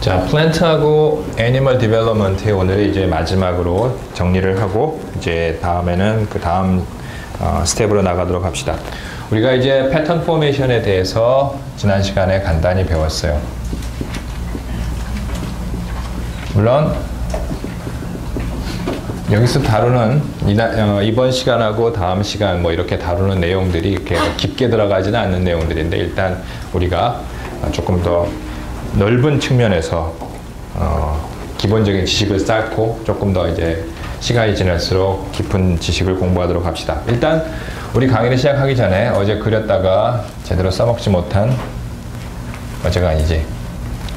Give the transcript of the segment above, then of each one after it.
자, 플랜트하고 애니멀 디벨롭먼트의 오늘 이제 마지막으로 정리를 하고 이제 다음에는 그 다음 스텝으로 나가도록 합시다. 우리가 이제 패턴 포메이션에 대해서 지난 시간에 간단히 배웠어요. 물론 여기서 다루는 이번 시간하고 다음 시간 뭐 이렇게 다루는 내용들이 이렇게 깊게 들어가지는 않는 내용들인데, 일단 우리가 조금 더 넓은 측면에서 기본적인 지식을 쌓고 조금 더 이제 시간이 지날수록 깊은 지식을 공부하도록 합시다. 일단 우리 강의를 시작하기 전에 어제 그렸다가 제대로 써먹지 못한, 어제가 아니지,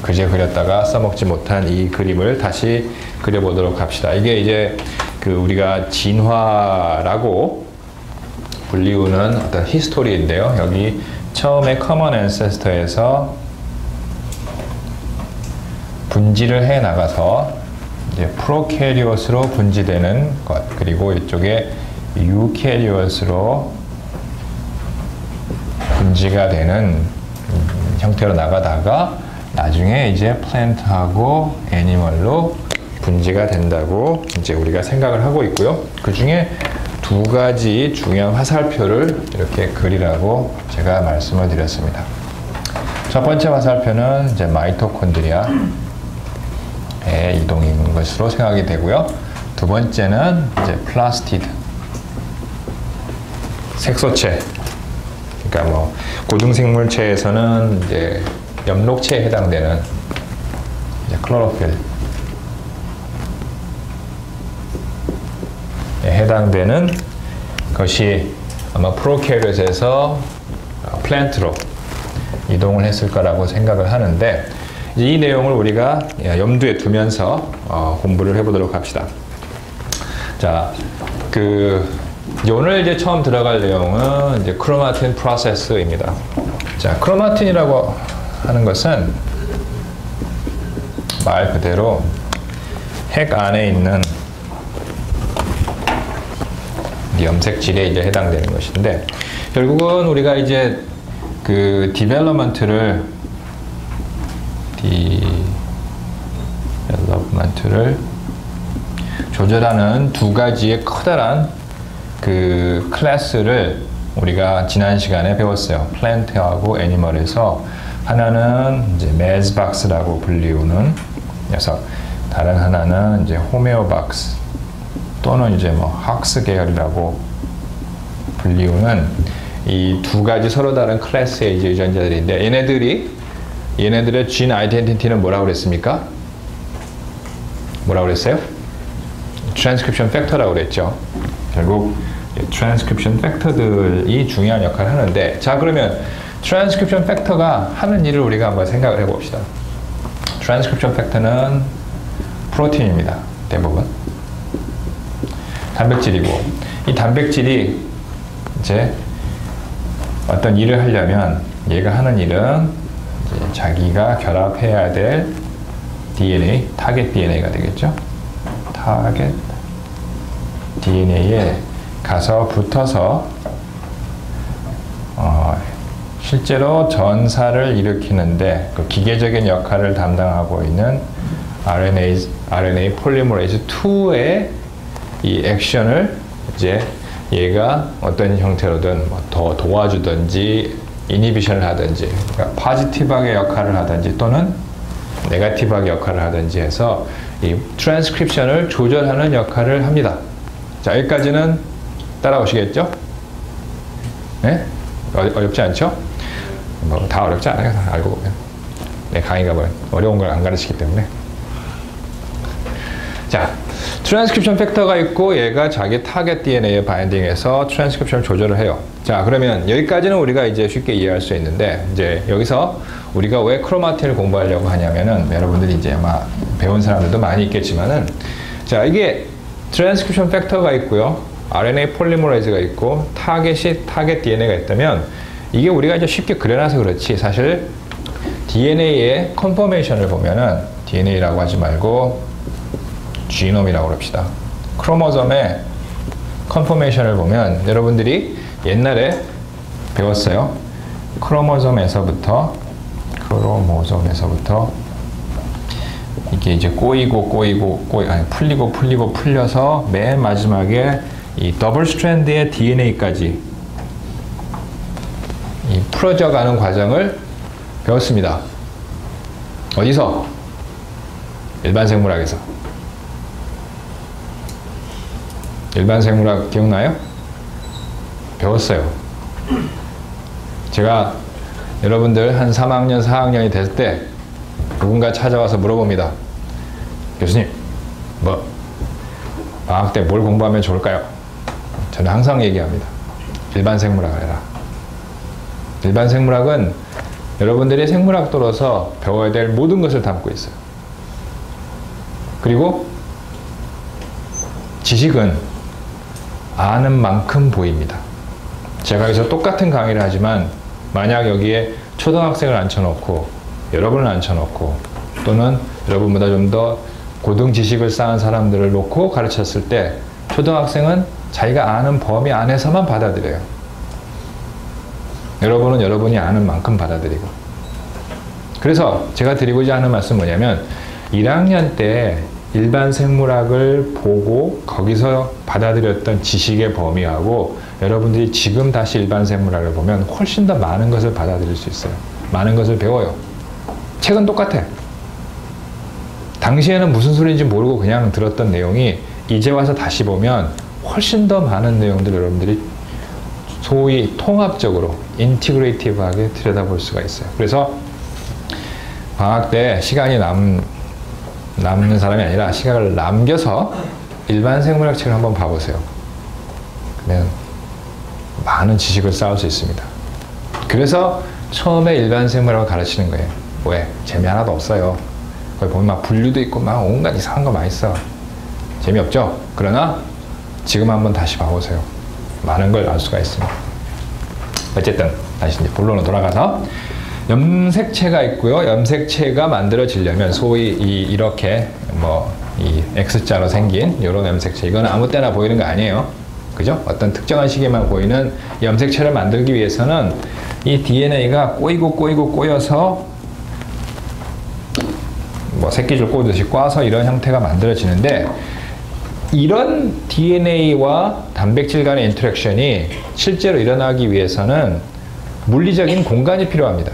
그제 그렸다가 써먹지 못한 이 그림을 다시 그려보도록 합시다. 이게 이제 그 우리가 진화라고 불리우는 어떤 히스토리인데요. 여기 처음에 커먼 앤세스터에서 분지를 해 나가서 이제 프로캐리엇으로 분지되는 것, 그리고 이쪽에 유캐리엇으로 분지가 되는 형태로 나가다가 나중에 이제 플랜트하고 애니멀로 분지가 된다고 이제 우리가 생각을 하고 있고요. 그 중에 두 가지 중요한 화살표를 이렇게 그리라고 제가 말씀을 드렸습니다. 첫 번째 화살표는 이제 마이토콘드리아의 이동인 것으로 생각이 되고요. 두 번째는 이제 플라스티드, 색소체. 그러니까 뭐 고등생물체에서는 이제 엽록체에 해당되는 이제 클로로필 해당되는 것이 아마 프로캐리엇에서 플랜트로 이동을 했을 거라고 생각을 하는데, 이 내용을 우리가 염두에 두면서 공부를 해보도록 합시다. 자, 오늘 이제 처음 들어갈 내용은 이제 크로마틴 프로세스입니다. 자, 크로마틴이라고 하는 것은 말 그대로 핵 안에 있는 염색질에 이제 해당되는 것인데, 결국은 우리가 이제 그 디벨롭먼트를 조절하는 두 가지의 커다란 그 클래스를 우리가 지난 시간에 배웠어요. 플랜트하고 애니멀에서 하나는 이제 메즈박스라고 불리우는 녀석, 다른 하나는 이제 호메오박스 또는 이제 뭐 학스 계열이라고 불리우는 이 두 가지 서로 다른 클래스의 이제 유전자들인데, 얘네들의 진 아이덴티티는 뭐라고 그랬습니까? 뭐라고 그랬어요? 트랜스크립션 팩터라고 그랬죠. 결국 트랜스크립션 팩터들이 중요한 역할을 하는데, 자, 그러면 트랜스크립션 팩터가 하는 일을 우리가 한번 생각을 해봅시다. 트랜스크립션 팩터는 프로틴입니다. 대부분 단백질이고, 이 단백질이 이제 어떤 일을 하려면 얘가 하는 일은 이제 자기가 결합해야 될 DNA, 타겟 DNA가 되겠죠. 타겟 DNA에 가서 붙어서 실제로 전사를 일으키는데 그 기계적인 역할을 담당하고 있는 RNA 폴리머레이즈 2의 이 액션을 이제 얘가 어떤 형태로든 뭐 더 도와주든지 이니비션을 하든지, 그러니까 포지티브하게 역할을 하든지 또는 네거티브하게 역할을 하든지 해서 이 트랜스크립션을 조절하는 역할을 합니다. 자, 여기까지는 따라오시겠죠? 네? 어렵지 않죠? 뭐 다 어렵지 않아요. 알고 보면. 내 강의가 뭐 어려운 걸 안 가르치기 때문에. 자, 트랜스크립션 팩터가 있고 얘가 자기 타겟 DNA에 바인딩해서 트랜스크립션을 조절을 해요. 자, 그러면 여기까지는 우리가 이제 쉽게 이해할 수 있는데, 이제 여기서 우리가 왜 크로마틴을 공부하려고 하냐면은, 여러분들이 이제 아마 배운 사람들도 많이 있겠지만은, 자, 이게 트랜스크립션 팩터가 있고요, RNA 폴리머레이즈가 있고, 타겟 DNA가 있다면, 이게 우리가 이제 쉽게 그려놔서 그렇지, 사실 DNA의 컨포메이션을 보면은 DNA라고 하지 말고 지놈이라고 합시다. 크로모솜의 컨포메이션을 보면 여러분들이 옛날에 배웠어요. 크로모솜에서부터 이게 이제 풀리고 풀려서 맨 마지막에 이 더블 스트랜드의 DNA까지 이 풀어져 가는 과정을 배웠습니다. 어디서? 일반 생물학에서. 일반 생물학 기억나요? 배웠어요. 제가 여러분들 한 3학년, 4학년이 됐을 때 누군가 찾아와서 물어봅니다. 교수님, 방학 때 뭘 공부하면 좋을까요? 저는 항상 얘기합니다. 일반 생물학을 해라. 일반 생물학은 여러분들이 생물학도로서 배워야 될 모든 것을 담고 있어요. 그리고 지식은 아는 만큼 보입니다. 제가 여기서 똑같은 강의를 하지만 만약 여기에 초등학생을 앉혀놓고 여러분을 앉혀놓고 또는 여러분보다 좀 더 고등 지식을 쌓은 사람들을 놓고 가르쳤을 때 초등학생은 자기가 아는 범위 안에서만 받아들여요. 여러분은 여러분이 아는 만큼 받아들이고. 그래서 제가 드리고자 하는 말씀은 뭐냐면 1학년 때 일반 생물학을 보고 거기서 받아들였던 지식의 범위하고 여러분들이 지금 다시 일반 생물학을 보면 훨씬 더 많은 것을 받아들일 수 있어요. 많은 것을 배워요. 책은 똑같아. 당시에는 무슨 소리인지 모르고 그냥 들었던 내용이 이제 와서 다시 보면 훨씬 더 많은 내용들을 여러분들이 소위 통합적으로 인티그레이티브하게 들여다볼 수가 있어요. 그래서 방학 때 시간이 남는 사람이 아니라 시간을 남겨서 일반 생물학 책을 한번 봐보세요. 그러면 많은 지식을 쌓을 수 있습니다. 그래서 처음에 일반 생물학을 가르치는 거예요. 왜? 재미 하나도 없어요. 거기 보면 막 분류도 있고 막 온갖 이상한 거 많이 있어. 재미없죠? 그러나 지금 한번 다시 봐보세요. 많은 걸 알 수가 있습니다. 어쨌든 다시 이제 본론으로 돌아가서 염색체가 있고요. 염색체가 만들어지려면 소위 이렇게 이 X자로 생긴 이런 염색체, 이건 아무 때나 보이는 거 아니에요. 그죠? 어떤 특정한 시기만 보이는 염색체를 만들기 위해서는 이 DNA가 꼬여서 새끼줄 꼬듯이 꽈서 이런 형태가 만들어지는데, 이런 DNA와 단백질 간의 인터랙션이 실제로 일어나기 위해서는 물리적인 공간이 필요합니다.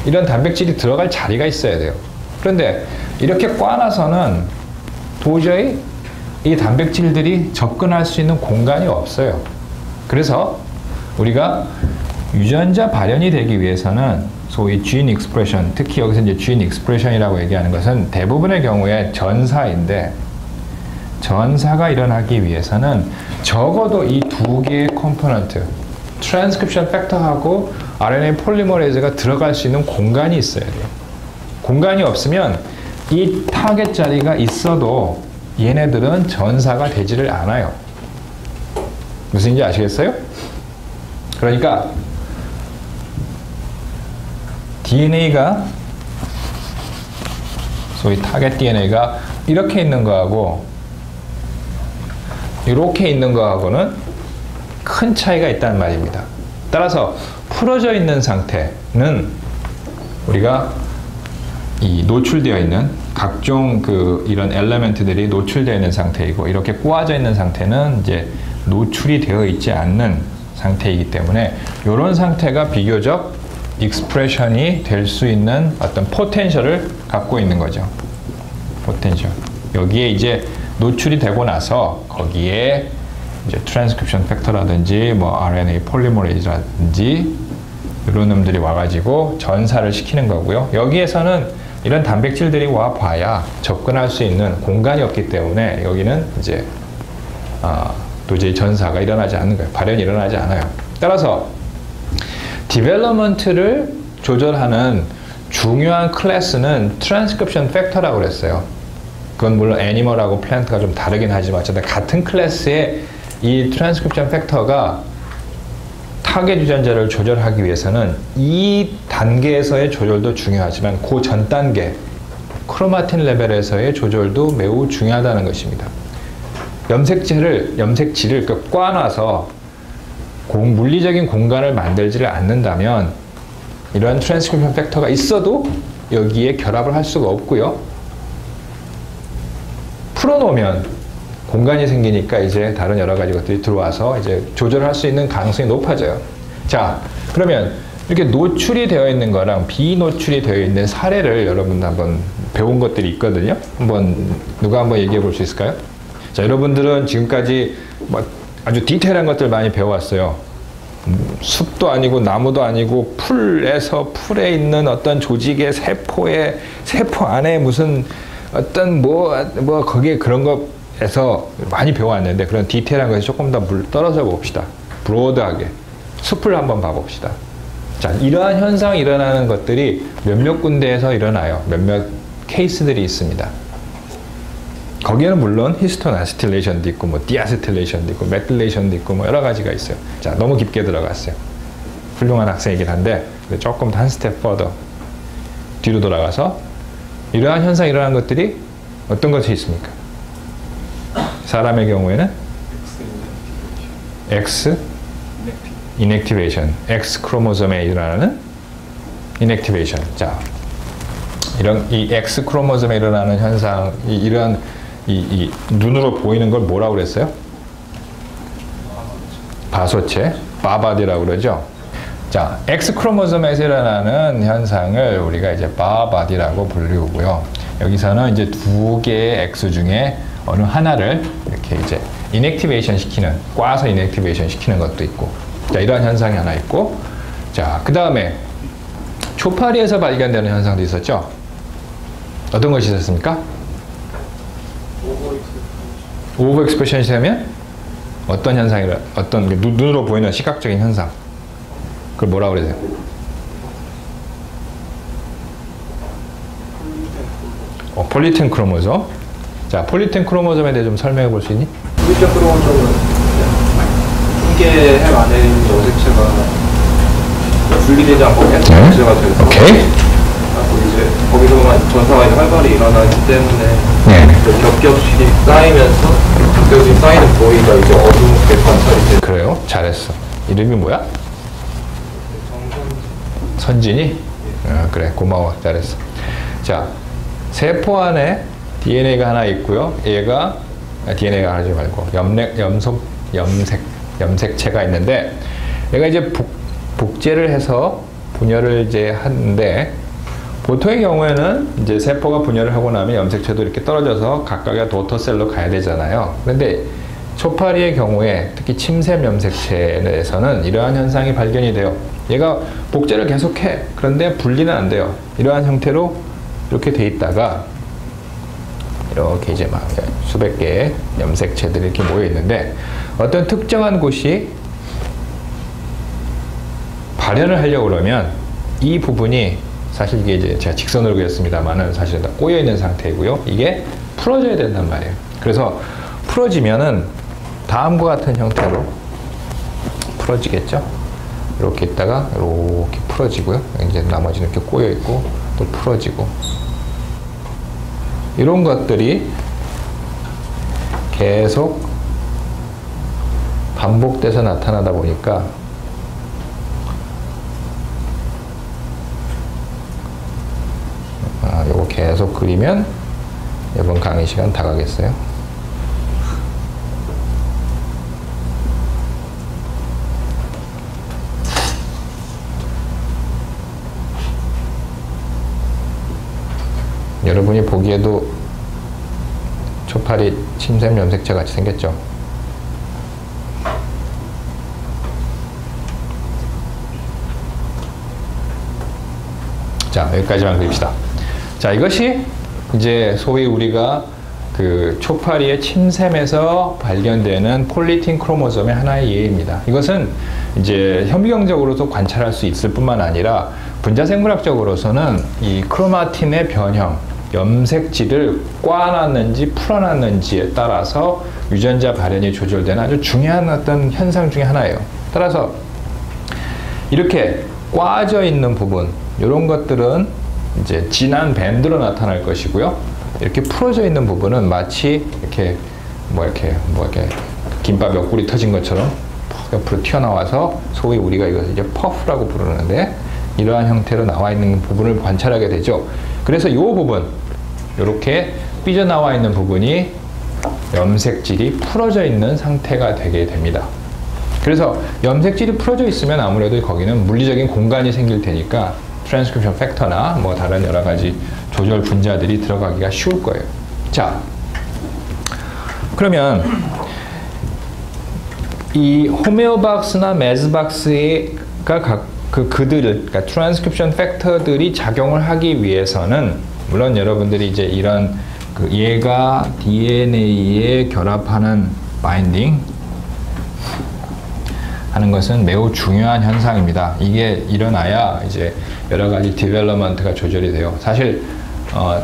이런 단백질이 들어갈 자리가 있어야 돼요. 그런데 이렇게 꽈놔서는 도저히 이 단백질들이 접근할 수 있는 공간이 없어요. 그래서 우리가 유전자 발현이 되기 위해서는 소위 gene expression, 특히 여기서 이제 gene expression이라고 얘기하는 것은 대부분의 경우에 전사인데, 전사가 일어나기 위해서는 적어도 이 두 개의 컴포넌트, 트랜스크립션 팩터하고 RNA 폴리머레이즈가 들어갈 수 있는 공간이 있어야 돼요. 공간이 없으면 이 타겟 자리가 있어도 얘네들은 전사가 되지를 않아요. 무슨지 아시겠어요? 그러니까 DNA가, 소위 타겟 DNA가 이렇게 있는 거하고 이렇게 있는 거하고는 큰 차이가 있다는 말입니다. 따라서 풀어져 있는 상태는 우리가 이 노출되어 있는 각종 이런 엘레멘트들이 노출되어 있는 상태이고, 이렇게 꼬아져 있는 상태는 이제 노출이 되어 있지 않는 상태이기 때문에 이런 상태가 비교적 익스프레션이 될 수 있는 어떤 포텐셜을 갖고 있는 거죠. 포텐셜. 여기에 이제 노출이 되고 나서 거기에 이제 트랜스크립션 팩터라든지 RNA 폴리머레이즈라든지 이런 놈들이 와가지고 전사를 시키는 거고요. 여기에서는 이런 단백질들이 와 봐야 접근할 수 있는 공간이 없기 때문에 여기는 이제 도저히 전사가 일어나지 않는 거예요. 발현이 일어나지 않아요. 따라서 디벨롭먼트를 조절하는 중요한 클래스는 트랜스크립션 팩터라고 그랬어요. 그건 물론 애니멀하고 플랜트가 좀 다르긴 하지만 어쨌든 같은 클래스의 이 트랜스크립션 팩터가 타겟 유전자를 조절하기 위해서는 이 단계에서의 조절도 중요하지만 그 전 단계 크로마틴 레벨에서의 조절도 매우 중요하다는 것입니다. 염색질을 꽈놔서 물리적인 공간을 만들지를 않는다면 이러한 트랜스크립션 팩터가 있어도 여기에 결합을 할 수가 없고요. 풀어놓으면 공간이 생기니까 이제 다른 여러 가지 것들이 들어와서 이제 조절할 수 있는 가능성이 높아져요. 자, 그러면 이렇게 노출이 되어 있는 거랑 비노출이 되어 있는 사례를 여러분 한번 배운 것들이 있거든요. 누가 한번 얘기해 볼 수 있을까요? 자, 여러분들은 지금까지 뭐 아주 디테일한 것들 많이 배워왔어요. 숲도 아니고 나무도 아니고 풀에 있는 어떤 조직의 세포 안에 무슨 어떤 거기에 그런 거에서 많이 배워왔는데 그런 디테일한 것에 조금 더 떨어져 봅시다. 브로드하게 숲을 한번 봐봅시다. 자, 이러한 현상이 일어나는 것들이 몇몇 군데에서 일어나요. 몇몇 케이스들이 있습니다. 거기에는 물론 히스톤 아세틸레이션도 있고 뭐 디아세틸레이션도 있고 메틸레이션도 있고 뭐 여러 가지가 있어요. 자, 너무 깊게 들어갔어요. 훌륭한 학생이긴 한데 조금 더 한 스텝 퍼더 뒤로 돌아가서 이러한 현상이 일어나는 것들이 어떤 것이 있습니까? 사람의 경우에는 X 인액티베이션, X 크로모솜에 일어나는 인액티베이션. 자, 이런 이 X 크로모솜에 일어나는 현상, 이런 이 눈으로 보이는 걸 뭐라고 그랬어요? 바소체, 바바디라고 그러죠. 자, X 크로모솜에서 일어나는 현상을 우리가 이제 바바디라고 부르고요. 여기서는 이제 두 개의 X 중에 어느 하나를 이렇게 이제 인액티베이션 시키는, 꽈서 인액티베이션 시키는 것도 있고. 자, 이러한 현상이 하나 있고. 자, 그 다음에 초파리에서 발견되는 현상도 있었죠. 어떤 것이 있었습니까? 오버 익스프레션이 되면 어떤 현상이, 어떤 눈으로 보이는 시각적인 현상, 그걸 뭐라고 그러세요? 폴리튼 크로모솜. 자, 폴리튼 크로모솜에 대해 좀 설명해 볼 수 있니? 폴리튼 크로모솜은 한 개의 핵 안에 있는 여색체가 분리되지 않고 계속 전체가 돼서 이제 거기서만 전사가 이제 활발히 일어나기 때문에 겹겹이 쌓이면서 겹겹이 쌓이는 부위가 이제 어둡게 관찰이 돼요. 그래요? 잘했어. 이름이 뭐야? 선진이? 그래, 고마워. 잘했어. 자, 세포 안에 DNA가 하나 있고요. 얘가 DNA가 하지 말고 염색체가 있는데 얘가 이제 복제를 해서 분열을 이제 하는데 보통의 경우에는 이제 세포가 분열을 하고 나면 염색체도 이렇게 떨어져서 각각의 도터셀로 가야 되잖아요. 그런데 초파리의 경우에 특히 침샘 염색체에서는 이러한 현상이 발견이 돼요. 얘가 복제를 계속해. 그런데 분리는 안 돼요. 이러한 형태로 이렇게 돼 있다가 이렇게 이제 막 수백 개의 염색체들이 이렇게 모여 있는데 어떤 특정한 곳이 발현을 하려고 그러면 이 부분이 사실 이게 이제 제가 직선으로 그렸습니다만은 사실 다 꼬여 있는 상태이고요. 이게 풀어져야 된단 말이에요. 그래서 풀어지면은 다음과 같은 형태로 풀어지겠죠. 이렇게 있다가 이렇게 풀어지고요. 이제 나머지는 이렇게 꼬여 있고 또 풀어지고 이런 것들이 계속 반복돼서 나타나다 보니까 요거 계속 그리면 이번 강의 시간 다 가겠어요. 여러분이 보기에도 초파리 침샘 염색체 같이 생겼죠? 자, 여기까지만 그립시다. 자, 이것이 이제 소위 우리가 그 초파리의 침샘에서 발견되는 폴리틴 크로모솜의 하나의 예입니다. 이것은 이제 현미경적으로도 관찰할 수 있을 뿐만 아니라 분자생물학적으로서는 이 크로마틴의 변형, 염색질을 꽈놨는지 풀어놨는지에 따라서 유전자 발현이 조절되는 아주 중요한 어떤 현상 중에 하나예요. 따라서 이렇게 꽈져 있는 부분, 이런 것들은 이제 진한 밴드로 나타날 것이고요. 이렇게 풀어져 있는 부분은 마치 이렇게 김밥 옆구리 터진 것처럼 옆으로 튀어나와서 소위 우리가 이것을 이제 퍼프라고 부르는데 이러한 형태로 나와 있는 부분을 관찰하게 되죠. 그래서 이 부분, 이렇게 삐져나와 있는 부분이 염색질이 풀어져 있는 상태가 되게 됩니다. 그래서 염색질이 풀어져 있으면 아무래도 거기는 물리적인 공간이 생길 테니까 트랜스크립션 팩터나 뭐 다른 여러 가지 조절 분자들이 들어가기가 쉬울 거예요. 자, 그러면 이 호메오박스나 메스박스가 그러니까 트랜스크립션 팩터들이 작용을 하기 위해서는 물론 여러분들이 이제 이런 얘가 DNA에 결합하는 바인딩 하는 것은 매우 중요한 현상입니다. 이게 일어나야 이제 여러 가지 디벨롭먼트가 조절이 돼요. 사실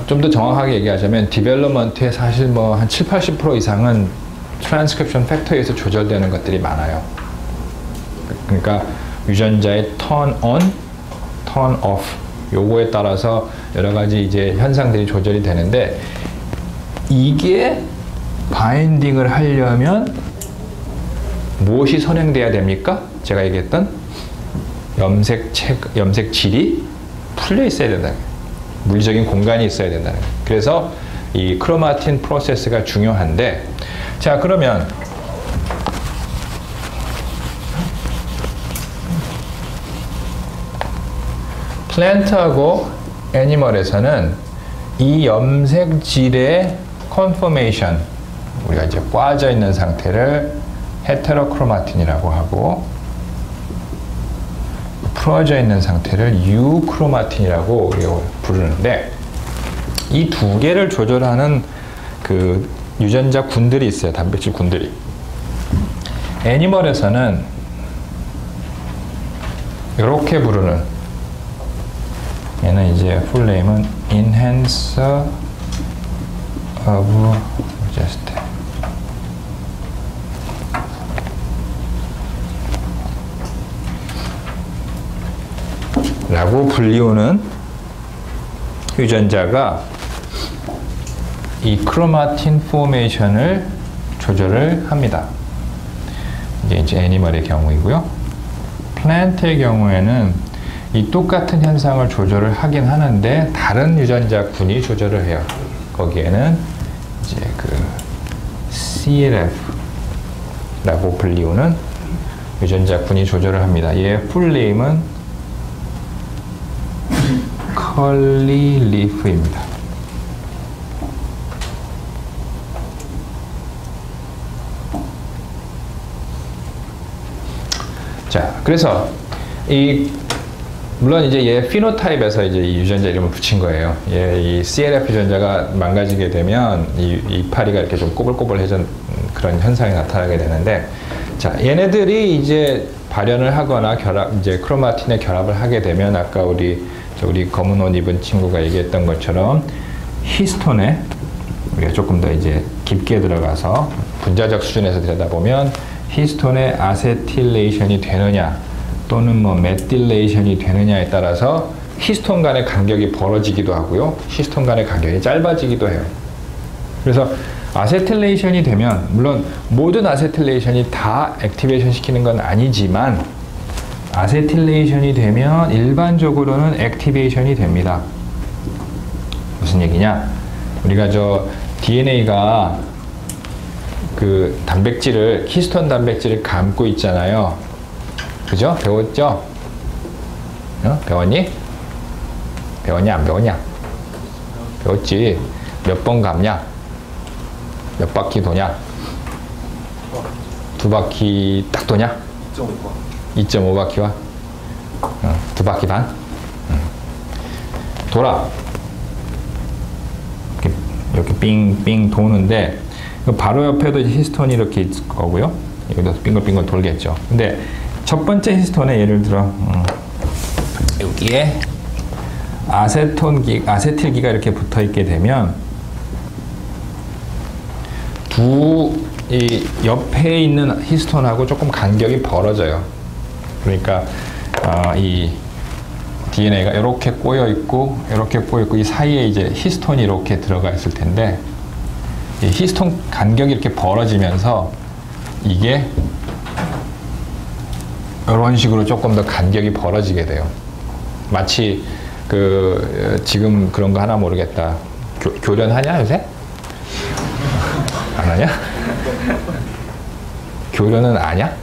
좀 더 정확하게 얘기하자면 디벨롭먼트의 사실 뭐 한 70-80% 이상은 트랜스크립션 팩터에서 조절되는 것들이 많아요. 그러니까 유전자의 turn on, turn off 요거에 따라서 여러 가지 이제 현상들이 조절이 되는데 이게 바인딩을 하려면 무엇이 선행돼야 됩니까? 제가 얘기했던 염색질이 풀려 있어야 된다는 거예요. 물리적인 공간이 있어야 된다는 거예요. 그래서 이 크로마틴 프로세스가 중요한데, 자, 그러면 플랜트하고 애니멀에서는 이 염색질의 컨포메이션, 우리가 이제 꽈져 있는 상태를 헤테로크로마틴이라고 하고 풀어져 있는 상태를 유크로마틴이라고 우리가 부르는데, 이 두 개를 조절하는 그 유전자 군들이 있어요. 단백질 군들이. 애니멀에서는 이렇게 부르는, 얘는 이제 풀네임은 Enhancer of Progestin 라고 불리우는 유전자가 이 크로마틴 포메이션을 조절을 합니다. 이게 이제 애니멀의 경우이고요. 플랜트의 경우에는 이 똑같은 현상을 조절을 하긴 하는데 다른 유전자군이 조절을 해요. 거기에는 이제 그 CLF라고 불리우는 유전자군이 조절을 합니다. 얘의 풀네임은 컬리 리프입니다. 자, 그래서 물론 이제 얘 피노타입에서 이제 이 유전자 이름을 붙인 거예요. 이 CLF 유전자가 망가지게 되면 이 이파리가 이렇게 좀 꼬불꼬불해진 그런 현상이 나타나게 되는데, 자, 얘네들이 이제 발현을 하거나 이제 크로마틴에 결합을 하게 되면 아까 우리 검은 옷 입은 친구가 얘기했던 것처럼 히스톤에 우리가 조금 더 이제 깊게 들어가서 분자적 수준에서 들여다보면 히스톤의 아세틸레이션이 되느냐 또는 뭐 메틸레이션이 되느냐에 따라서 히스톤 간의 간격이 벌어지기도 하고요. 히스톤 간의 간격이 짧아지기도 해요. 그래서 아세틸레이션이 되면, 물론 모든 아세틸레이션이 다 액티베이션 시키는 건 아니지만 아세틸레이션이 되면 일반적으로는 액티베이션이 됩니다. 무슨 얘기냐? 우리가 DNA가 그 단백질을, 히스톤 단백질을 감고 있잖아요. 그죠? 배웠죠? 배웠니? 배웠냐? 안 배웠냐? 배웠지. 몇 번 감냐? 몇 바퀴 도냐? 2바퀴 딱 도냐? 2.5바퀴와 2바퀴 반? 돌아. 이렇게 빙빙 도는데 바로 옆에도 히스톤이 이렇게 있을 거고요. 여기도 빙글빙글 돌겠죠. 근데 첫 번째 히스톤에 예를 들어 여기에 아세틸기가 이렇게 붙어 있게 되면 이 옆에 있는 히스톤하고 조금 간격이 벌어져요. 그러니까 이 DNA가 이렇게 꼬여 있고 이렇게 꼬여 있고 이 사이에 이제 히스톤이 이렇게 들어가 있을 텐데, 이 히스톤 간격이 이렇게 벌어지면서 이게 이런 식으로 조금 더 간격이 벌어지게 돼요. 마치 지금 그런 거 하나 모르겠다. 교련하냐 요새? 안 하냐? 교련은 아냐?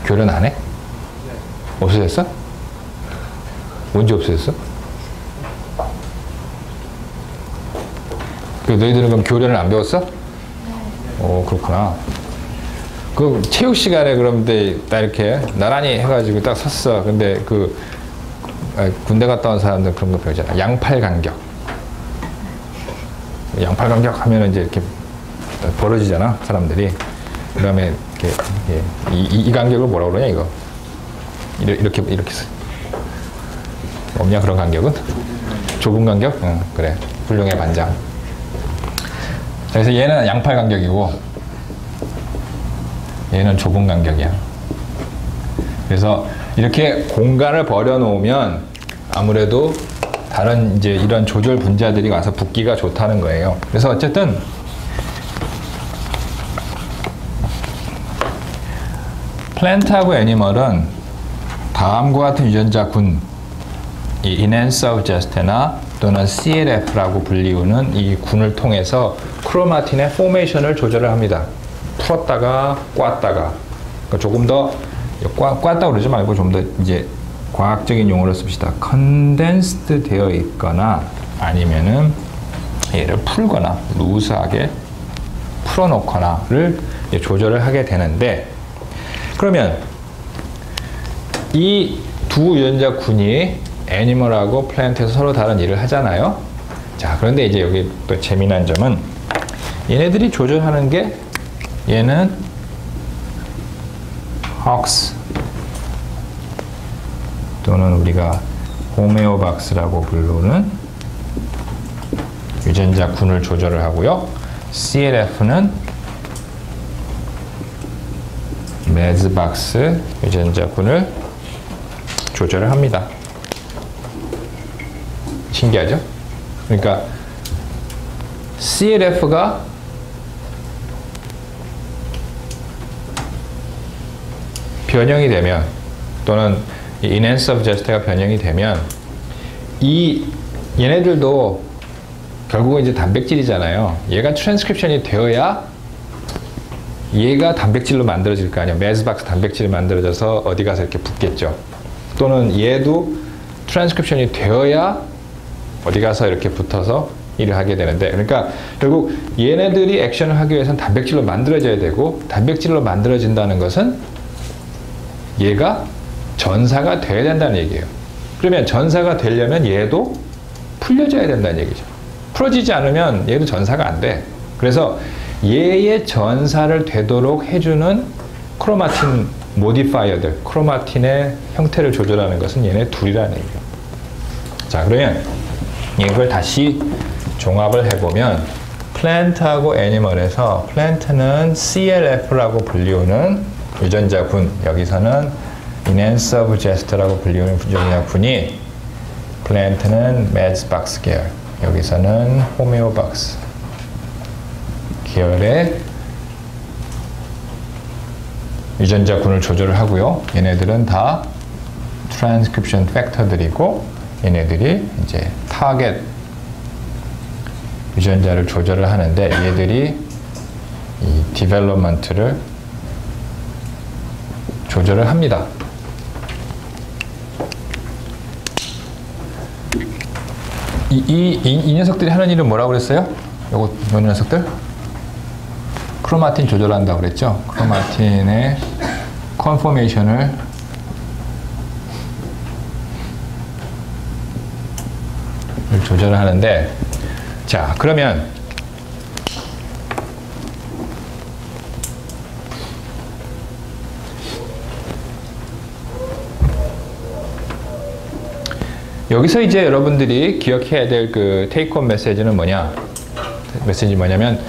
교련 안 해? 없어졌어? 언제 없어졌어? 너희들은 그럼 교련을 안 배웠어? 오, 그렇구나. 그 체육 시간에 그런데 딱 이렇게 나란히 해가지고 딱 섰어. 근데 군대 갔다 온 사람들 그런 거 배우잖아. 양팔 간격. 양팔 간격 하면 이제 이렇게 벌어지잖아, 사람들이. 그 다음에 이렇게, 이 간격을 뭐라고 그러냐, 이거. 이렇게 써. 없냐, 그런 간격은? 좁은 간격? 응, 그래. 훌륭해, 반장. 그래서 얘는 양팔 간격이고, 얘는 좁은 간격이야. 그래서 이렇게 공간을 버려놓으면 아무래도 다른 이제 이런 조절 분자들이 와서 붙기가 좋다는 거예요. 그래서 어쨌든 플랜트하고 애니멀은 다음과 같은 유전자 군, 이 Enhance of Gest나 또는 CLF라고 불리우는 이 군을 통해서 크로마틴의 포메이션을 조절을 합니다. 풀었다가 꽈다가. 그러니까 조금 더 꽈다 그러지 말고 좀 더 이제 과학적인 용어를 씁시다. 컨덴스드 되어 있거나 아니면은 얘를 풀거나 루스하게 풀어놓거나를 조절을 하게 되는데, 그러면 이 두 유전자 군이 애니멀하고 플랜트에서 서로 다른 일을 하잖아요. 자, 그런데 이제 여기 또 재미난 점은 얘네들이 조절하는 게, 얘는 HOX 또는 우리가 호메오박스라고 부르는 유전자 군을 조절을 하고요. CLF는 매즈박스 유전자 군을 조절을 합니다. 신기하죠? 그러니까 CLF가 변형이 되면, 또는 Enhance of Gest가 변형이 되면, 얘네들도 결국은 이제 단백질이잖아요. 얘가 트랜스크립션이 되어야 얘가 단백질로 만들어질 거 아니에요. 매즈박스 단백질이 만들어져서 어디 가서 이렇게 붙겠죠. 또는 얘도 트랜스크립션이 되어야 어디 가서 이렇게 붙어서 일을 하게 되는데, 그러니까 결국 얘네들이 액션을 하기 위해서는 단백질로 만들어져야 되고, 단백질로 만들어진다는 것은 얘가 전사가 돼야 된다는 얘기예요. 그러면 전사가 되려면 얘도 풀려져야 된다는 얘기죠. 풀어지지 않으면 얘도 전사가 안 돼. 그래서 얘의 전사를 되도록 해주는 크로마틴 모디파이어들, 크로마틴의 형태를 조절하는 것은 얘네 둘이라는 얘기예요. 자, 그러면 이걸 다시 종합을 해보면, 플랜트하고 애니멀에서 플랜트는 CLF라고 불리우는 유전자군, 여기서는 Enhance of Gest라고 불리우는 유전자군이, 플랜트는 매즈박스 계열, 여기서는 호메오박스 계열의 유전자군을 조절을 하고요. 얘네들은 다 트랜스크립션 팩터들이고, 얘네들이 이제 타겟 유전자를 조절을 하는데, 얘들이 이 디벨롭먼트를 조절을 합니다. 이 녀석들이 하는 일은 뭐라고 그랬어요? 요 녀석들? 크로마틴 조절한다고 그랬죠? 크로마틴의 컨포메이션을 조절을 하는데, 자, 그러면 여기서 이제 여러분들이 기억해야 될 그 테이크홈 메시지는 뭐냐? 메시지 뭐냐면,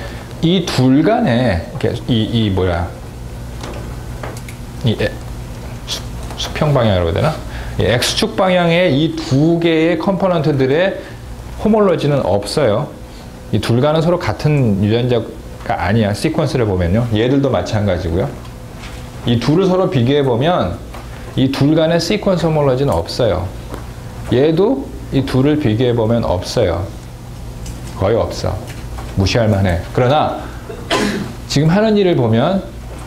이 둘 간에 수평 방향이라고 해야 되나? X축 방향의 이 두 개의 컴포넌트들의 호몰로지는 없어요. 이 둘 간은 서로 같은 유전자가 아니야. 시퀀스를 보면요. 얘들도 마찬가지고요. 이 둘을 서로 비교해 보면 이 둘 간의 시퀀스 호몰로지는 없어요. 얘도 이 둘을 비교해 보면 없어요. 거의 없어. 무시할 만해. 그러나 지금 하는 일을 보면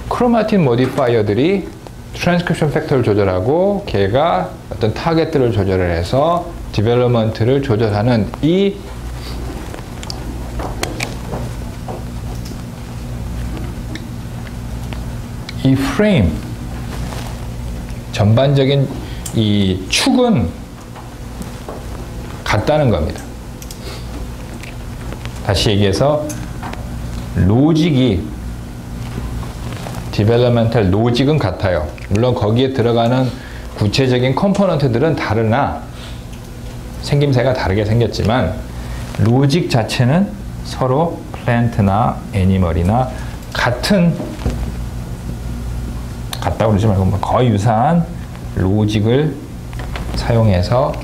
크로마틴 모디파이어들이 트랜스크립션 팩터를 조절하고 걔가 어떤 타겟들을 조절을 해서 디벨롭먼트를 조절하는 이 프레임 전반적인 이 축은 같다는 겁니다. 다시 얘기해서 로직이 디벨롭먼탈 로직은 같아요. 물론 거기에 들어가는 구체적인 컴포넌트들은 다르나 생김새가 다르게 생겼지만 로직 자체는 서로 플랜트나 애니멀이나 같다고 그러지 말고 거의 유사한 로직을 사용해서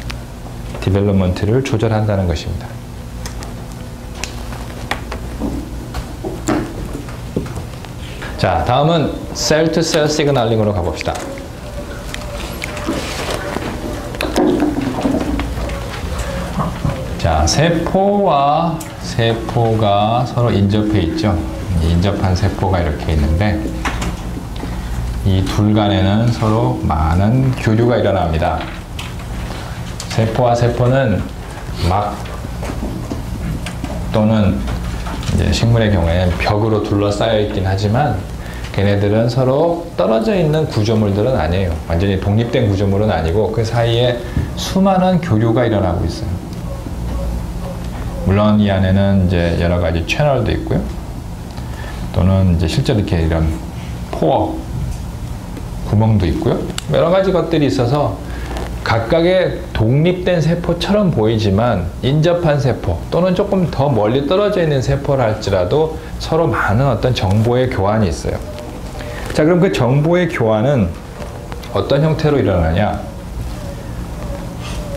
디벨롭먼트를 조절한다는 것입니다. 자, 다음은 셀-투-셀 시그널링으로 가봅시다. 자, 세포와 세포가 서로 인접해 있죠. 인접한 세포가 이렇게 있는데 이 둘 간에는 서로 많은 교류가 일어납니다. 세포와 세포는 막 또는 이제 식물의 경우에는 벽으로 둘러싸여 있긴 하지만 걔네들은 서로 떨어져 있는 구조물들은 아니에요. 완전히 독립된 구조물은 아니고 그 사이에 수많은 교류가 일어나고 있어요. 물론 이 안에는 이제 여러 가지 채널도 있고요. 또는 이제 실제로 이렇게 이런 포어, 구멍도 있고요. 여러 가지 것들이 있어서 각각의 독립된 세포처럼 보이지만 인접한 세포 또는 조금 더 멀리 떨어져 있는 세포라 할지라도 서로 많은 어떤 정보의 교환이 있어요. 자, 그럼 그 정보의 교환은 어떤 형태로 일어나냐?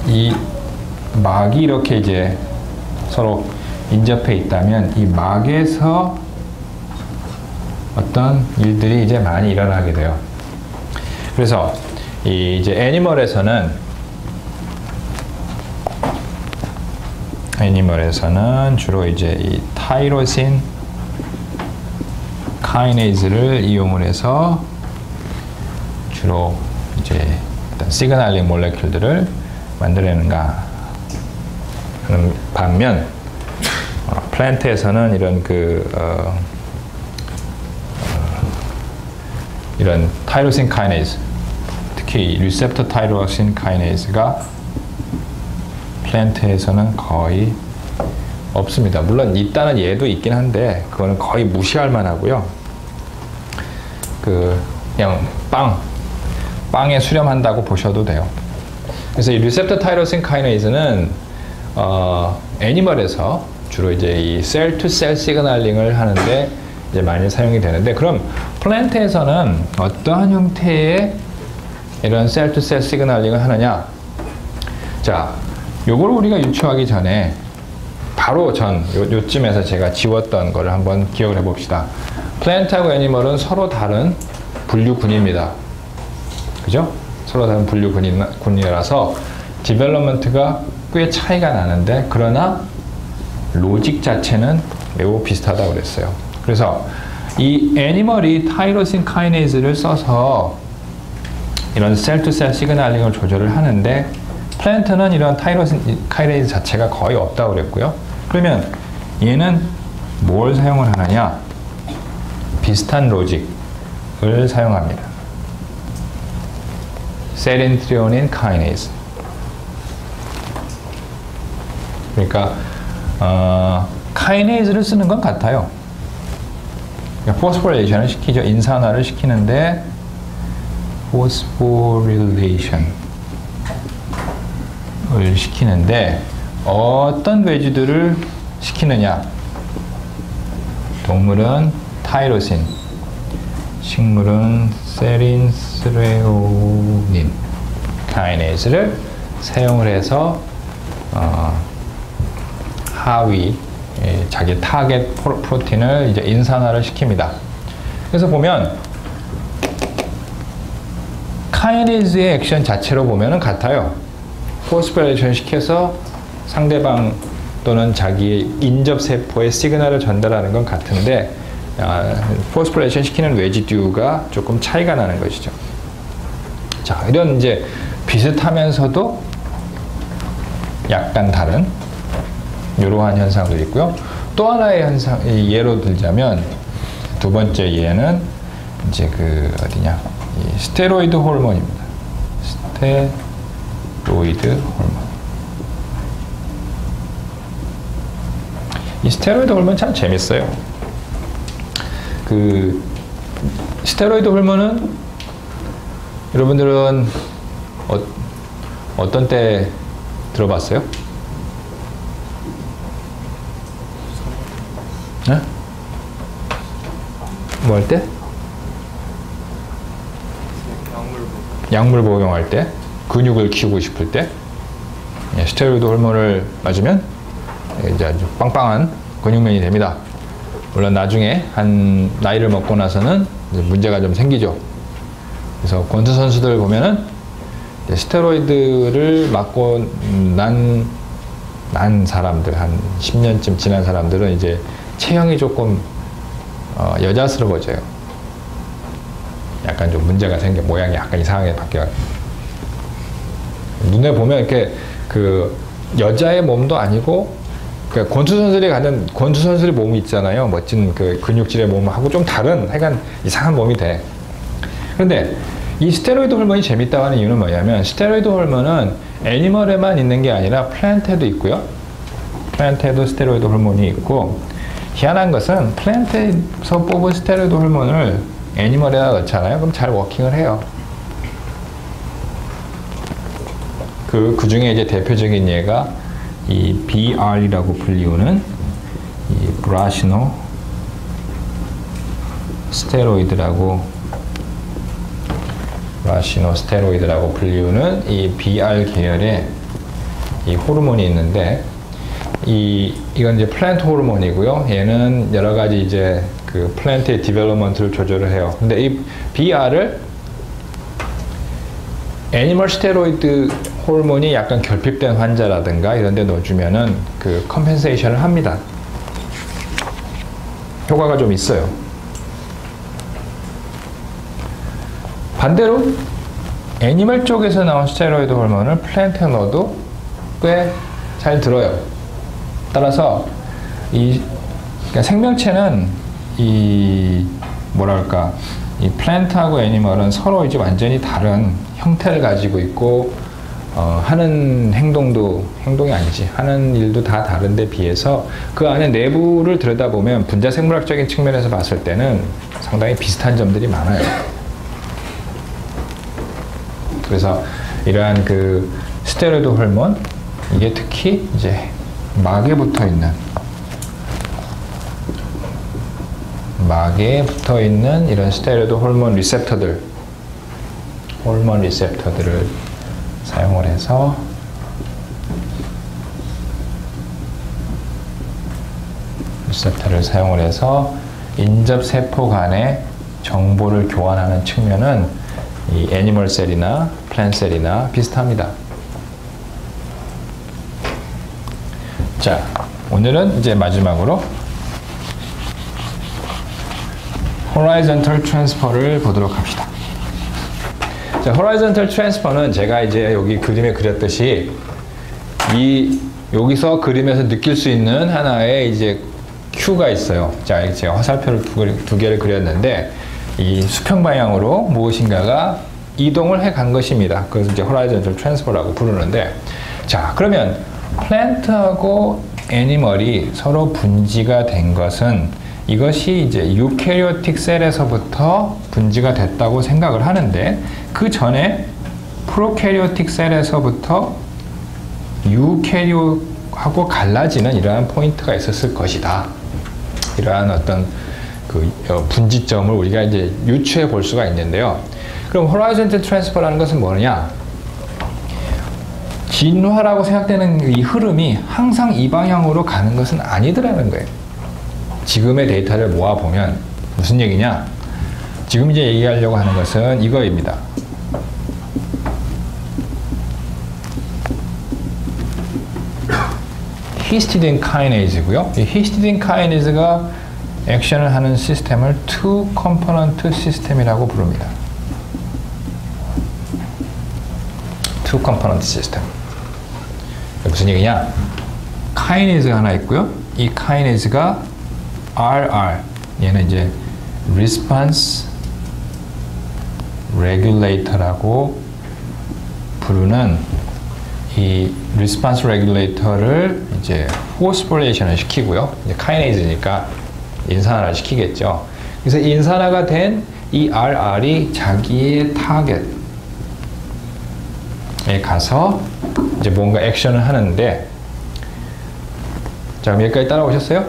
이 막이 이렇게 이제 서로 인접해 있다면 이 막에서 어떤 일들이 이제 많이 일어나게 돼요. 그래서 이제 애니멀에서는 주로 이제 이 타이로신 카이네이즈를 이용을 해서 주로 이제 시그널링 몰레큘들을 만들어내는가 하는 반면 플랜트에서는 이런 이런 타이로신 카이네이즈, 특히 리셉터 타이로신 카이네이즈가 플랜트에서는 거의 없습니다. 물론 있다는 예도 있긴 한데 그거는 거의 무시할 만하고요. 그냥 빵에 수렴한다고 보셔도 돼요. 그래서 이 리셉터 타이로신 카이네이즈는 애니멀에서 주로 이제 이 셀-투-셀 시그널링을 하는데 이제 많이 사용이 되는데, 그럼 플랜트에서는 어떠한 형태의 이런 셀-투-셀 시그널링을 하느냐? 자, 요걸 우리가 유추하기 전에 바로 요쯤에서 제가 지웠던 거를 한번 기억을 해봅시다. 플랜트하고 애니멀은 서로 다른 분류군입니다. 그죠? 서로 다른 분류군이라서 디벨롭먼트가 꽤 차이가 나는데, 그러나 로직 자체는 매우 비슷하다고 그랬어요. 그래서 이 애니멀이 타이로신 카이네이즈를 써서 이런 셀-투-셀 시그널링을 조절을 하는데, 플랜트는 이런 타이로신 카이네이즈 자체가 거의 없다고 그랬고요. 그러면 얘는 뭘 사용을 하느냐? 비슷한 로직을 사용합니다. 세린트리오닌 카이네이즈. 그러니까 카이네이즈를 쓰는 건 같아요. 포스포릴레이션을 시키죠. 인산화를 시키는데 포스포릴레이션을 시키는데 어떤 외주들을 시키느냐? 동물은 타이로신, 식물은 세린스레오닌 카이네이즈를 사용을 해서 하위 자기 타겟 프로틴을 이제 인산화를 시킵니다. 그래서 보면 카이네이즈의 액션 자체로 보면은 같아요. 포스포릴레이션 시켜서 상대방 또는 자기 인접세포에 시그널을 전달하는 건 같은데 포스플레이션 시키는 레지듀가 조금 차이가 나는 것이죠. 자, 이런 이제 비슷하면서도 약간 다른 이러한 현상도 있고요. 또 하나의 현상, 예로 들자면 두 번째 예는 이제 그 어디냐, 이 스테로이드 호르몬입니다. 스테로이드 호르몬. 이 스테로이드 호르몬 참 재밌어요. 그 스테로이드 호르몬은 여러분들은 어떤 때 들어봤어요? 네? 뭐 할 때? 약물 복용할 때, 근육을 키우고 싶을 때, 스테로이드 호르몬을 맞으면 이제 아주 빵빵한 근육맨이 됩니다. 물론 나중에 한 나이를 먹고 나서는 이제 문제가 좀 생기죠. 그래서 권투 선수들 보면은 스테로이드를 맞고 난 사람들, 한 10년쯤 지난 사람들은 이제 체형이 조금 여자스러워져요. 약간 좀 문제가 생겨, 모양이 약간 이상하게 바뀌어요. 눈에 보면 이렇게 그 여자의 몸도 아니고, 그 권투 선수들이 갖는 권투 선수의 몸이 있잖아요. 멋진 그 근육질의 몸하고 좀 다른, 하여간 이상한 몸이 돼. 그런데 이 스테로이드 호르몬이 재밌다고 하는 이유는 뭐냐면, 스테로이드 호르몬은 애니멀에만 있는 게 아니라 플랜트에도 있고요. 플랜트에도 스테로이드 호르몬이 있고, 희한한 것은 플랜트에서 뽑은 스테로이드 호르몬을 애니멀에다 넣잖아요. 그럼 잘 워킹을 해요. 그 중에 이제 대표적인 예가 이 BR이라고 불리우는 이 브라시노 스테로이드라고 불리우는 이 BR 계열의 이 호르몬이 있는데, 이건 이제 플랜트 호르몬이고요. 얘는 여러 가지 이제 그 플랜트의 디벨롭먼트를 조절을 해요. 근데 이 BR을 애니멀 스테로이드 호르몬이 약간 결핍된 환자라든가 이런 데 넣어주면은 그 컴펜세이션을 합니다. 효과가 좀 있어요. 반대로 애니멀 쪽에서 나온 스테로이드 호르몬을 플랜트에 넣어도 꽤 잘 들어요. 따라서 그러니까 생명체는 이 플랜트하고 애니멀은 서로 이제 완전히 다른 형태를 가지고 있고, 하는 행동이 아니지, 하는 일도 다 다른데 비해서 그 안에 내부를 들여다보면 분자생물학적인 측면에서 봤을 때는 상당히 비슷한 점들이 많아요. 그래서 이러한 그 스테로이드 호르몬, 이게 특히 이제 막에 붙어 있는 이런 스테로이드 호르몬 리셉터들을 사용을 해서 인접세포 간의 정보를 교환하는 측면은 이 애니멀 셀이나 플랜트 셀이나 비슷합니다. 자, 오늘은 이제 마지막으로 horizontal transfer를 보도록 합시다. 자, horizontal transfer는 제가 이제 여기 그림에 그렸듯이 여기서 그림에서 느낄 수 있는 하나의 이제 큐가 있어요. 자, 제가 화살표를 두 개를 그렸는데 이 수평 방향으로 무엇인가가 이동을 해 간 것입니다. 그래서 이제 horizontal transfer라고 부르는데, 자, 그러면 플랜트하고 애니멀이 서로 분지가 된 것은 이것이 이제 유캐리오틱 셀에서부터 분지가 됐다고 생각을 하는데, 그 전에 프로캐리오틱 셀에서부터 유캐리오하고 갈라지는 이러한 포인트가 있었을 것이다. 이러한 어떤 그 분지점을 우리가 이제 유추해 볼 수가 있는데요. 그럼 horizontal transfer라는 것은 뭐냐? 진화라고 생각되는 이 흐름이 항상 이 방향으로 가는 것은 아니더라는 거예요. 지금의 데이터를 모아보면 무슨 얘기냐? 지금 이제 얘기하려고 하는 것은 이거입니다. histidine kinase고요. 이 histidine kinase가 액션을 하는 시스템을 two component 시스템이라고 부릅니다. two component 시스템. 무슨 얘기냐? 카이네이즈가 하나 있고요. 이 카이네이즈가 RR, 얘는 이제 response regulator라고 부르는 이 response regulator를 이제 포스포레이션을 시키고요. 이제 카이네이즈니까 인산화를 시키겠죠. 그래서 인산화가 된 이 RR이 자기의 타겟에 가서 이제 뭔가 액션을 하는데, 자, 그럼 여기까지 따라오셨어요?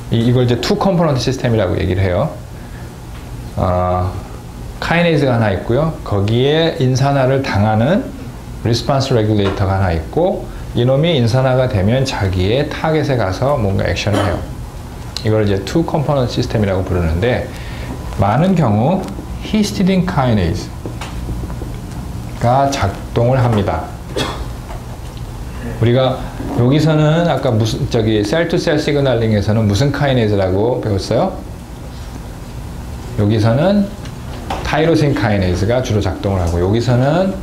이걸 이제 투 컴포넌트 시스템이라고 얘기를 해요. 카이네이즈가 하나 있고요. 거기에 인산화를 당하는 리스폰스 레귤레이터가 하나 있고, 이놈이 인산화가 되면 자기의 타겟에 가서 뭔가 액션을 해요. 이걸 이제 투 컴포넌트 시스템이라고 부르는데, 많은 경우 히스티딘 카이네이즈가 작동을 합니다. 우리가 여기서는 아까 무슨 셀 투 셀 시그널링에서는 무슨 카이네이즈라고 배웠어요? 여기서는 타이로신 카이네이즈가 주로 작동을 하고, 여기서는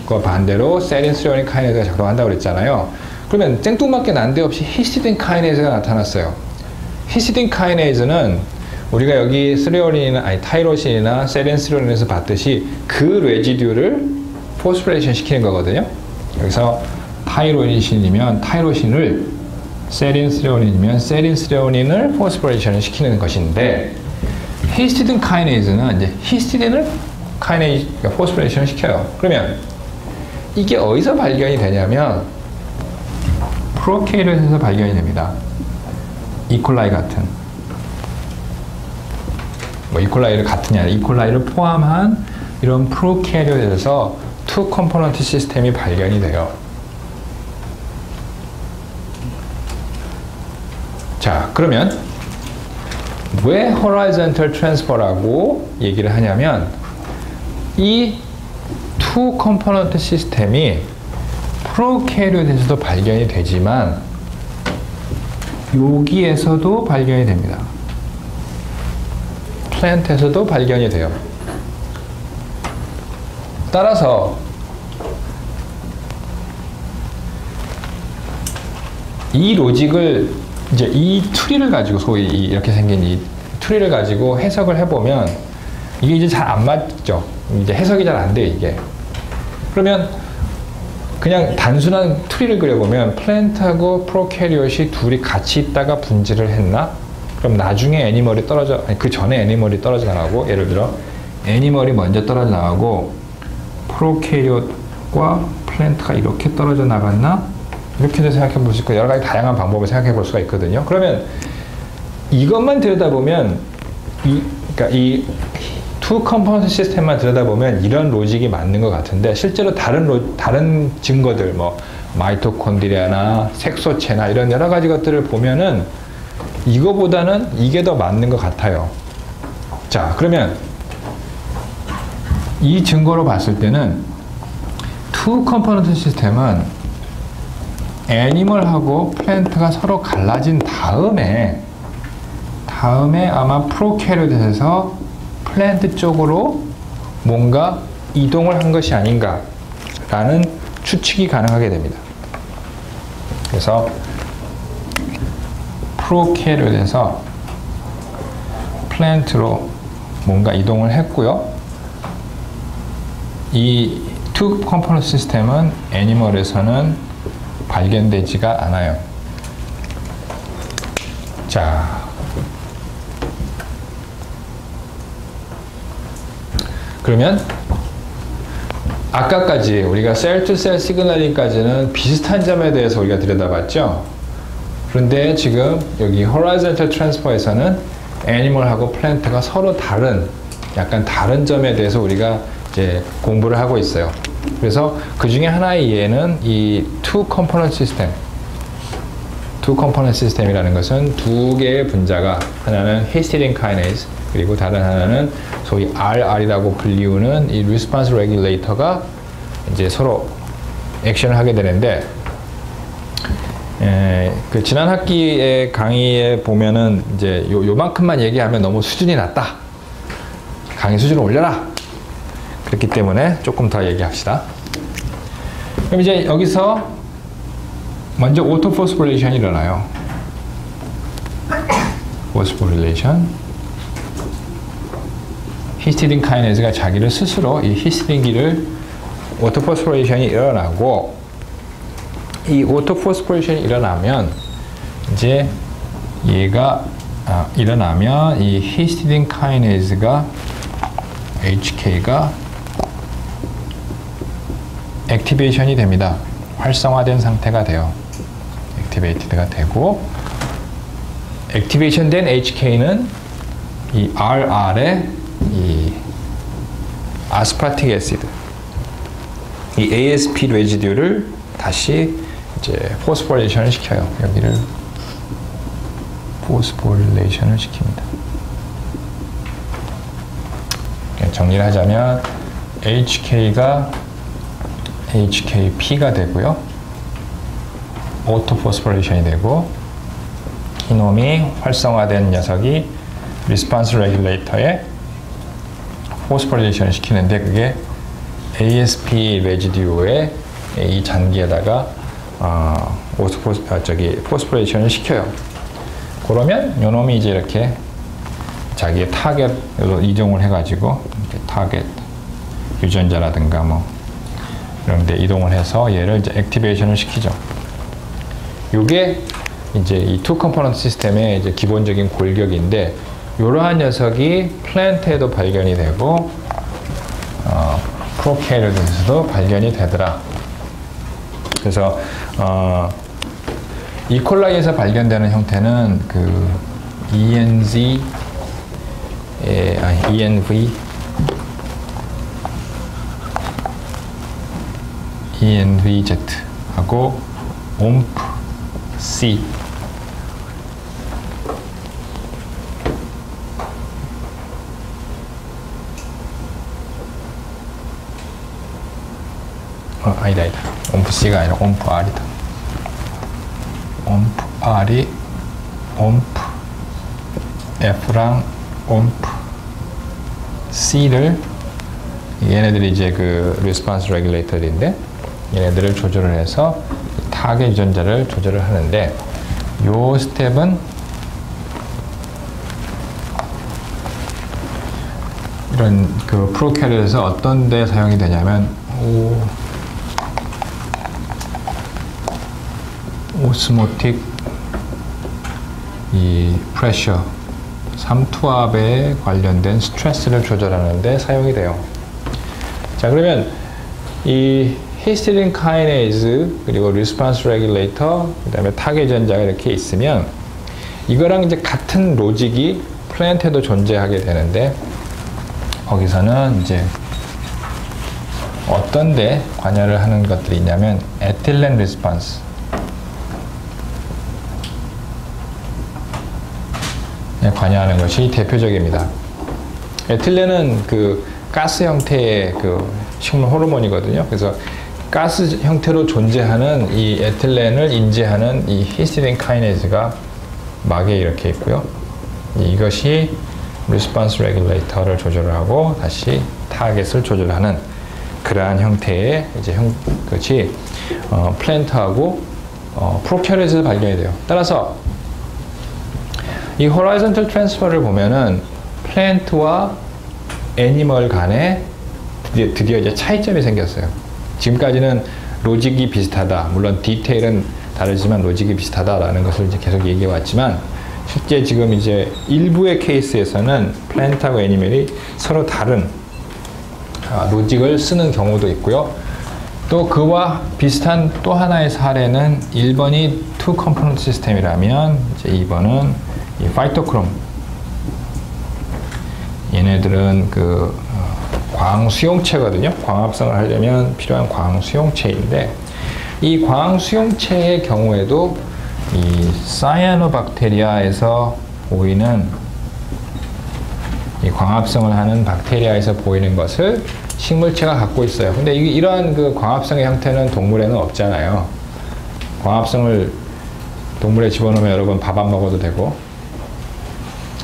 그 반대로 세린스리오닌 카이네이즈가 작동한다고 그랬잖아요. 그러면 생뚱맞게 난데없이 히스티딘 카이네이즈가 나타났어요. 히스티딘 카이네이즈는 우리가 여기 스리오닌이나 타이로신이나 세린스리오닌에서 봤듯이 그 레지듀를 포스포레이션 시키는 거거든요. 여기서 타이로신이면 타이로신을, 세린스리오닌이면 세린스리오닌을 포스포레이션을 시키는 것인데, 히스티딘 카이네이즈는 이제 히스티딘을 포스포레이션을 시켜요. 그러면 이게 어디서 발견이 되냐면 프로캐리от에서 발견이 됩니다. 이콜라이 같은, 뭐 이콜라이를 같은 게 아니라 이콜라이를 포함한 이런 프로캐리от에서 투 컴포넌트 시스템이 발견이 돼요. 자, 그러면 왜 horizontal transfer라고 얘기를 하냐면, 이 투 컴포넌트 시스템이 프로캐리от에서도 발견이 되지만 여기에서도 발견이 됩니다. 플랜트에서도 발견이 돼요. 따라서 이 로직을 이제 이 트리를 가지고, 소위 이렇게 생긴 이 트리를 가지고 해석을 해보면 이게 이제 잘 안 맞죠. 이제 해석이 잘 안 돼요, 이게. 그러면 그냥 단순한 트리를 그려보면 플랜트하고 프로캐리ot이 둘이 같이 있다가 분질을 했나? 그럼 나중에 애니멀이 떨어져, 아니, 그 전에 애니멀이 떨어져 나가고, 예를 들어 애니멀이 먼저 떨어져 나가고 프로캐리ot과 플랜트가 이렇게 떨어져 나갔나? 이렇게도 생각해 볼 수 있고, 여러 가지 다양한 방법을 생각해 볼 수가 있거든요. 그러면 이것만 들여다보면, 그러니까 이 투 컴포넌트 시스템만 들여다보면 이런 로직이 맞는 것 같은데, 실제로 다른 증거들, 뭐 마이토콘드리아나 색소체나 이런 여러 가지 것들을 보면은 이거보다는 이게 더 맞는 것 같아요. 자, 그러면 이 증거로 봤을 때는 투 컴포넌트 시스템은 애니멀하고 플랜트가 서로 갈라진 다음에 아마 프로캐리ot에서 플랜트 쪽으로 뭔가 이동을 한 것이 아닌가라는 추측이 가능하게 됩니다. 그래서 프로캐리ot에서 플랜트로 뭔가 이동을 했고요. 이 투 컴포넌트 시스템은 애니멀에서는 발견되지가 않아요. 자, 그러면 아까까지 우리가 셀 투 셀 시그널링까지는 비슷한 점에 대해서 우리가 들여다봤죠. 그런데 지금 여기 horizontal transfer에서는 애니멀하고 플랜트가 서로 다른, 약간 다른 점에 대해서 우리가 이제 공부를 하고 있어요. 그래서 그 중에 하나의 예는 이 two component system이라는 것은 두 개의 분자가, 하나는 histidine kinase 그리고 다른 하나는 소위 RR이라고 불리우는 이 response regulator가 이제 서로 액션을 하게 되는데, 그 지난 학기의 강의에 보면은 이제 요만큼만 얘기하면 너무 수준이 낮다. 강의 수준을 올려라. 그렇기 때문에 조금 더 얘기합시다. 그럼 이제 여기서 먼저 오토포스포릴레이션이 일어나요. 포스포릴레이션. 히스티딘 카이네즈가 자기를 스스로 이 히스티딘기를 오토포스포릴레이션이 일어나고, 이 오토포스포릴레이션이 일어나면 이제 얘가 일어나면 이 히스티딘 카이네즈가 HK가 액티베이션이 됩니다. 활성화된 상태가 돼요. 액티베이티드가 되고, 액티베이션 된 HK는 이 RR의 이 아스파틱 애시드, 이 ASP 레지듀를 다시 이제 포스포릴레이션을 시켜요. 여기를 포스포릴레이션을 시킵니다. 정리를 하자면 HK가 HKP가 되고요. 오토포스포릴레이션이 되고, 이놈이 활성화된 녀석이 리스폰스 레귤레이터에 포스포릴레이션을 시키는데, 그게 ASP 레지듀의 이 잔기에다가 포스포릴레이션을 시켜요. 그러면 이놈이 이제 이렇게 자기의 타겟으로 이동을 해가지고 타겟 유전자라든가 뭐 이런 데 이동을 해서 얘를 이제 액티베이션을 시키죠. 요게 이제 이 투 컴포넌트 시스템의 이제 기본적인 골격인데, 이러한 녀석이 플랜트에도 발견이 되고 프로캐리어트에서도 발견이 되더라. 그래서 이콜라이에서 발견되는 형태는 그 ENV ENVZ하고 OMP-C 아니다. OMP-C가 아니라 OMP-R이다. OMP-R이 OMP-F랑 OMP-C를, 얘네들이 이제 그 리스폰스 레귤레이터인데, 얘네들을 조절을 해서 타겟 유전자를 조절을 하는데, 요 스텝은 이런 그 프로캐리어에서 어떤 데 사용이 되냐면 오스모틱 이 프레셔, 삼투압에 관련된 스트레스를 조절하는 데 사용이 돼요. 자, 그러면 이 히스티딘 카이네이즈, 그리고 리스폰스 레귤레이터, 그 다음에 타겟 유전자가 이렇게 있으면 이거랑 이제 같은 로직이 플랜트에도 존재하게 되는데, 거기서는 이제 어떤 데 관여를 하는 것들이 있냐면 에틸렌 리스폰스, 관여하는 것이 대표적입니다. 에틸렌은 그 가스 형태의 그 식물 호르몬이거든요. 그래서 가스 형태로 존재하는 이 에틸렌을 인지하는 이 히스티딘 카이네이즈가 막에 이렇게 있고요. 이것이 리스폰스 레귤레이터를 조절하고 다시 타겟을 조절하는 그러한 형태의 이제 것이 플랜트하고 프로캐리어트에서 발견이 돼요. 따라서 이 호라이즌털 트랜스퍼를 보면은 플랜트와 애니멀 간에 드디어 이제 차이점이 생겼어요. 지금까지는 로직이 비슷하다, 물론 디테일은 다르지만 로직이 비슷하다라는 것을 이제 계속 얘기해 왔지만, 실제 지금 이제 일부의 케이스에서는 플랜트하고 애니멀이 서로 다른 로직을 쓰는 경우도 있고요. 또 그와 비슷한 또 하나의 사례는 1번이 투 컴포넌트 시스템이라면 이제 2번은 이 파이토크롬, 얘네들은 그 광수용체거든요. 광합성을 하려면 필요한 광수용체인데, 이 광수용체의 경우에도 이 사이아노박테리아에서 보이는 이 광합성을 하는 박테리아에서 보이는 것을 식물체가 갖고 있어요. 근데 이러한 그 광합성의 형태는 동물에는 없잖아요. 광합성을 동물에 집어넣으면 여러분 밥 안 먹어도 되고,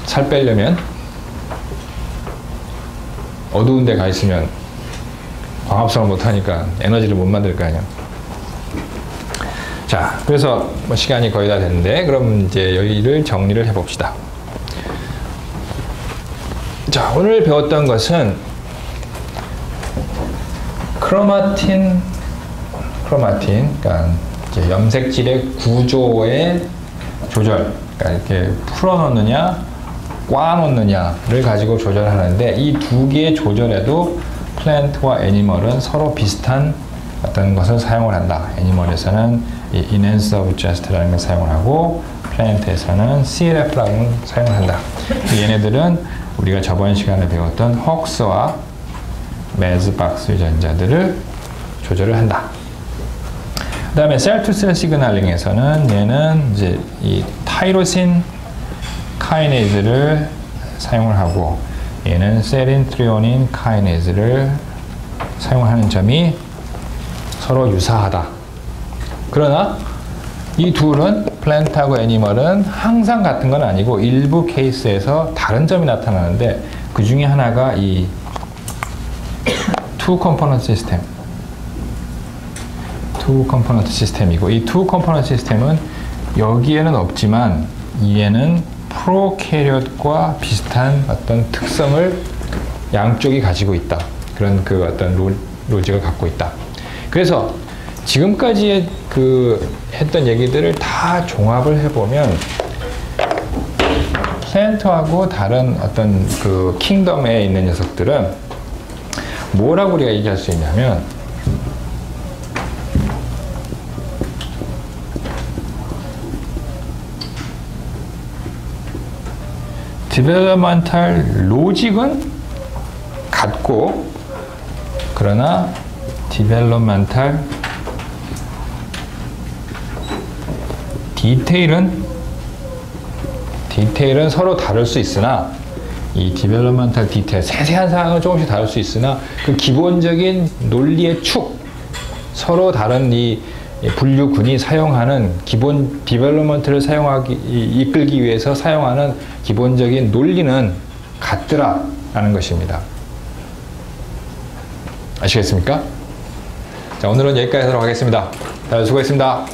살 빼려면 어두운 데 가 있으면 광합성을 못 하니까 에너지를 못 만들 거 아니야. 자, 그래서 뭐 시간이 거의 다 됐는데, 그럼 이제 여기를 정리를 해 봅시다. 자, 오늘 배웠던 것은 크로마틴, 그러니까 이제 염색질의 구조의 조절, 그러니까 이렇게 풀어놓느냐, 꽈놓느냐를 가지고 조절하는데, 이 두 개의 조절에도 플랜트와 애니멀은 서로 비슷한 어떤 것을 사용을 한다. 애니멀에서는 이 enhance of just라는 걸 사용을 하고, 플랜트에서는 CLF라는 걸 사용을 한다. 얘네들은 우리가 저번 시간에 배웠던 헉스와 매즈박스 유전자들을 조절을 한다. 그 다음에 셀-투-셀 시그널링에서는 얘는 이제 이 타이로신 카이네이즈를 사용을 하고, 얘는 세린 트리오닌 카이네이즈를 사용하는 점이 서로 유사하다. 그러나 이 둘은 플랜트하고 애니멀은 항상 같은 건 아니고 일부 케이스에서 다른 점이 나타나는데, 그 중에 하나가 이 투 컴포넌트 시스템이고, 이 투 컴포넌트 시스템은 여기에는 없지만 얘는 프로캐리엇과 비슷한 어떤 특성을 양쪽이 가지고 있다. 그런 그 어떤 로직을 갖고 있다. 그래서 지금까지 했던 얘기들을 다 종합을 해보면, 플랜트하고 다른 어떤 그 킹덤에 있는 녀석들은 뭐라고 우리가 얘기할 수 있냐면, 디벨롭먼탈 로직은 같고, 그러나 디벨롭먼탈 디테일은 서로 다를 수 있으나, 이 디벨롭먼탈 디테일, 세세한 사항은 조금씩 다를 수 있으나, 그 기본적인 논리의 축, 서로 다른 이 분류군이 사용하는 기본 디벨롭먼트를 이끌기 위해서 사용하는 기본적인 논리는 같더라라는 것입니다. 아시겠습니까? 자, 오늘은 여기까지 하도록 하겠습니다. 자, 수고했습니다.